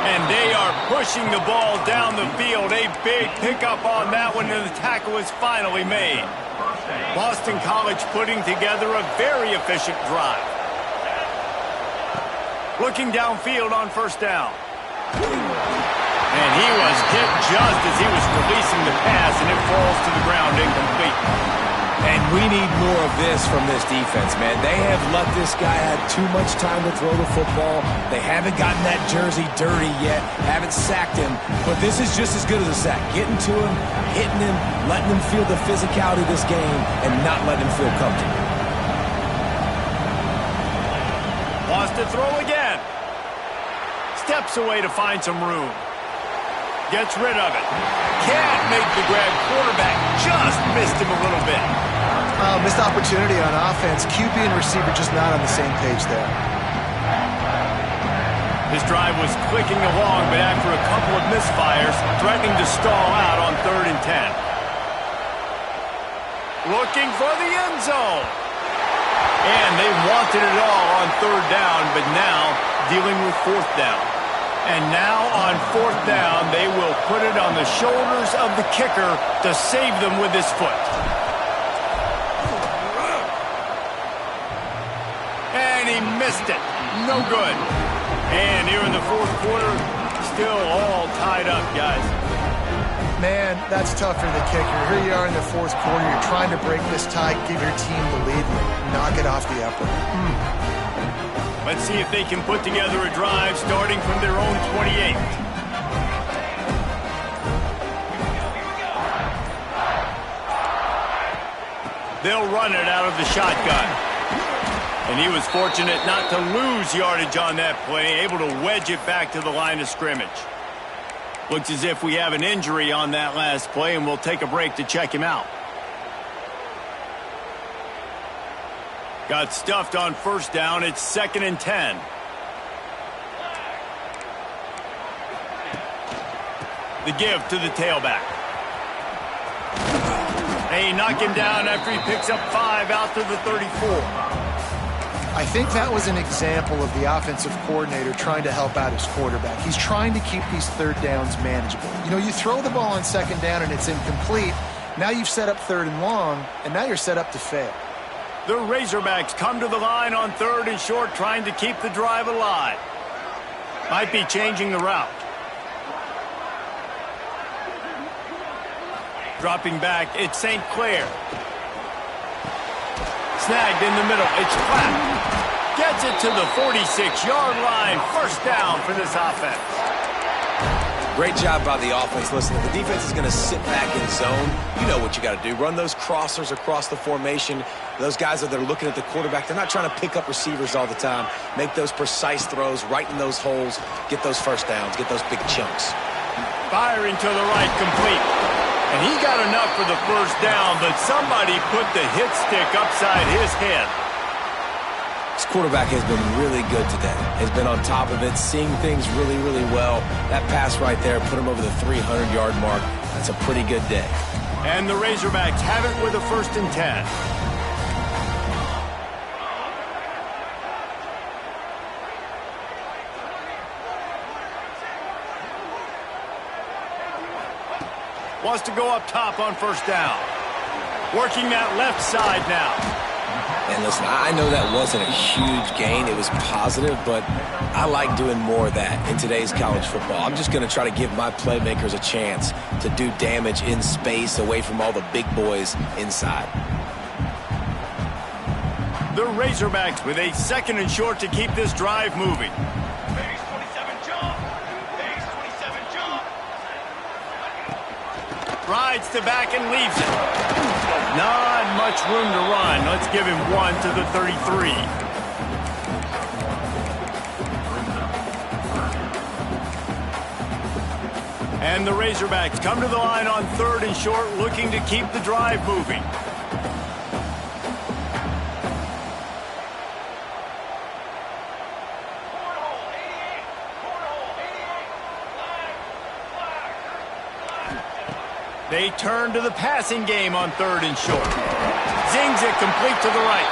And they are pushing the ball down the field. A big pickup on that one, and the tackle is finally made. Boston College putting together a very efficient drive. Looking downfield on first down. And he was hit just as he was releasing the pass, and it falls to the ground incomplete. And we need more of this from this defense, man. They have let this guy have too much time to throw the football. They haven't gotten that jersey dirty yet, haven't sacked him. But this is just as good as a sack. Getting to him, hitting him, letting him feel the physicality of this game, and not letting him feel comfortable. Wants to throw again. Steps away to find some room. Gets rid of it. Can't make the grab. Quarterback just missed him a little bit. Missed opportunity on offense. QB and receiver just not on the same page there. His drive was clicking along, but after a couple of misfires, threatening to stall out on 3rd and 10. Looking for the end zone. And they wanted it all on 3rd down, but now dealing with 4th down. And now on 4th down, they will put it on the shoulders of the kicker to save them with his foot. And he missed it. No good. And here in the 4th quarter, still all tied up, guys. Man, that's tough for the kicker. Here you are in the 4th quarter. You're trying to break this tie, give your team the lead, knock it off the upper. Let's see if they can put together a drive starting from their own 28. They'll run it out of the shotgun. And he was fortunate not to lose yardage on that play, able to wedge it back to the line of scrimmage. Looks as if we have an injury on that last play, and we'll take a break to check him out. Got stuffed on first down. It's 2nd and 10. The give to the tailback. They knock him down after he picks up 5 out to the 34. I think that was an example of the offensive coordinator trying to help out his quarterback. He's trying to keep these third downs manageable. You know, you throw the ball on 2nd down and it's incomplete. Now you've set up 3rd and long, and now you're set up to fail. The Razorbacks come to the line on 3rd and short, trying to keep the drive alive. Might be changing the route. Dropping back, it's St. Clair. Snagged in the middle, it's flat. Gets it to the 46-yard line. First down for this offense. Great job by the offense. Listen, if the defense is going to sit back in zone, you know what you got to do. Run those crossers across the formation. Those guys that are looking at the quarterback, they're not trying to pick up receivers all the time. Make those precise throws right in those holes. Get those first downs. Get those big chunks. Firing to the right, complete. And he got enough for the first down, but somebody put the hit stick upside his head. This quarterback has been really good today. Has been on top of it, seeing things really, really well. That pass right there put him over the 300-yard mark. That's a pretty good day. And the Razorbacks have it with a 1st and 10. Wants to go up top on first down. Working that left side now. And listen, I know that wasn't a huge gain. It was positive, but I like doing more of that in today's college football. I'm just going to try to give my playmakers a chance to do damage in space away from all the big boys inside. The Razorbacks with a 2nd and short to keep this drive moving. Rides to back and leaves it. Not much room to run. Let's give him 1 to the 33. And the Razorbacks come to the line on 3rd and short, looking to keep the drive moving. They turn to the passing game on 3rd and short. Zings it complete to the right.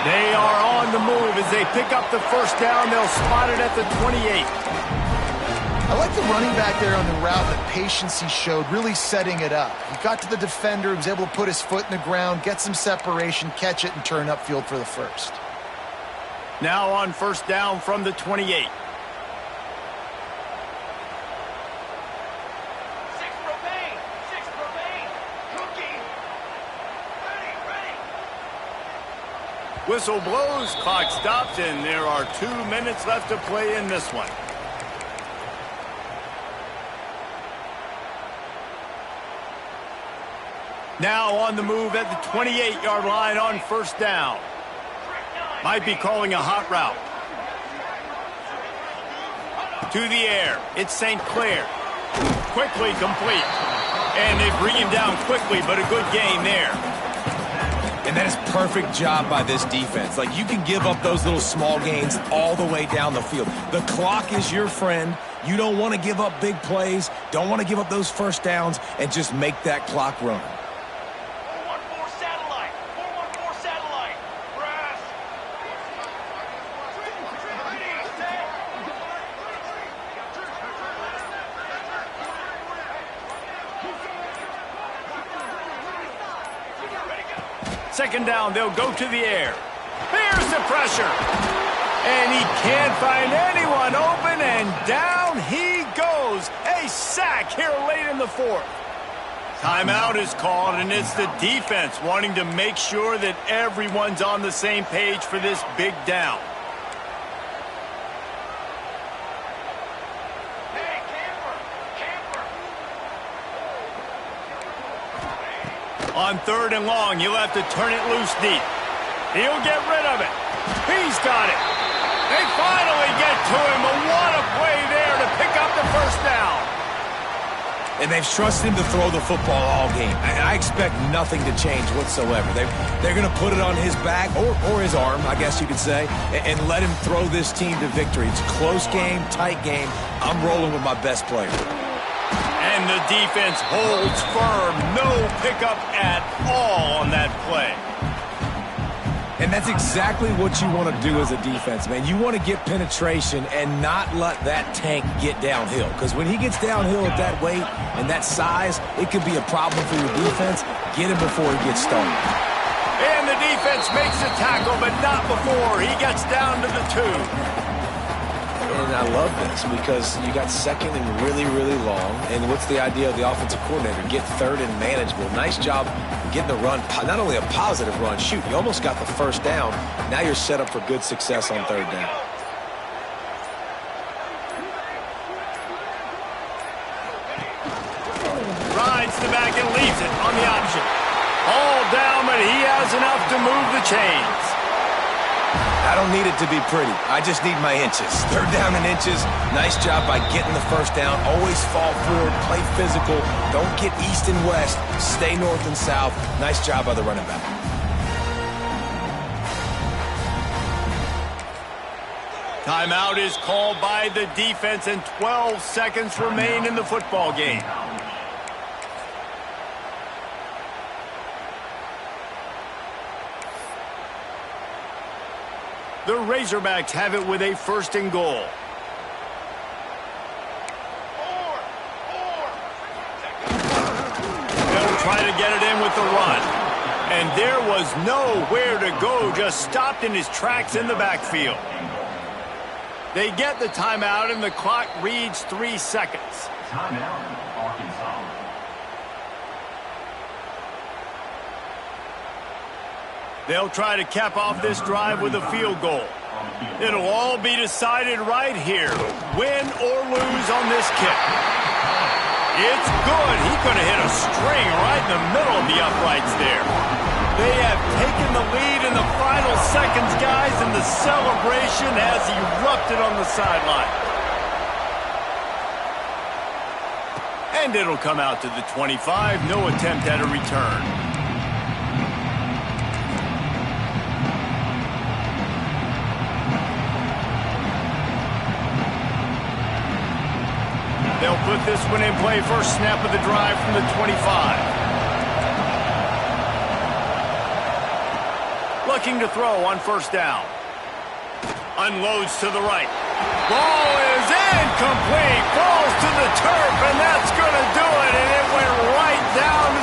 They are on the move as they pick up the first down. They'll spot it at the 28. I like the running back there on the route, the patience he showed, really setting it up. He got to the defender, he was able to put his foot in the ground, get some separation, catch it, and turn upfield for the first. Now on first down from the 28. Whistle blows, clock stops, and there are 2 minutes left to play in this one. Now on the move at the 28-yard line on first down. Might be calling a hot route. To the air, it's St. Clair. Quickly complete. And they bring him down quickly, but a good gain there. And that is perfect job by this defense. Like, you can give up those little small gains all the way down the field. The clock is your friend. You don't want to give up big plays, don't want to give up those first downs, and just make that clock run. 414 satellite. 414 satellite. Brass. Second down, they'll go to the air. Here's the pressure. And he can't find anyone open, and down he goes. A sack here late in the 4th. Timeout is called, and it's the defense wanting to make sure that everyone's on the same page for this big down. On 3rd and long, you'll have to turn it loose deep. He'll get rid of it. He's got it. They finally get to him, but what a play there to pick up the first down. And they've trusted him to throw the football all game. And I expect nothing to change whatsoever. They're going to put it on his back, or his arm, I guess you could say, and let him throw this team to victory. It's a close game, tight game. I'm rolling with my best player. And the defense holds firm. No pickup at all on that play. And that's exactly what you want to do as a defense, man. You want to get penetration and not let that tank get downhill. Because when he gets downhill at that weight and that size, it could be a problem for your defense. Get him before he gets started. And the defense makes the tackle, but not before he gets down to the 2. And I love this because you got 2nd and really, really long. And what's the idea of the offensive coordinator? Get 3rd and manageable. Nice job getting the run, not only a positive run, shoot, you almost got the first down. Now you're set up for good success on 3rd down. Rides the back and leaves it on the option. All down, but he has enough to move the chains. I don't need it to be pretty. I just need my inches. 3rd down and inches. Nice job by getting the first down. Always fall forward, play physical. Don't get east and west. Stay north and south. Nice job by the running back. Timeout is called by the defense, and 12 seconds remain in the football game. The Razorbacks have it with a 1st and goal. They'll try to get it in with the run. And there was nowhere to go, just stopped in his tracks in the backfield. They get the timeout, and the clock reads 3 seconds. Timeout, Arkansas. They'll try to cap off this drive with a field goal. It'll all be decided right here, win or lose on this kick. It's good. He could have hit a string right in the middle of the uprights there. They have taken the lead in the final seconds, guys, and the celebration has erupted on the sideline. And it'll come out to the 25. No attempt at a return. They'll put this one in play. First snap of the drive from the 25. Looking to throw on 1st down. Unloads to the right. Ball is incomplete. Falls to the turf, and that's going to do it. And it went right down to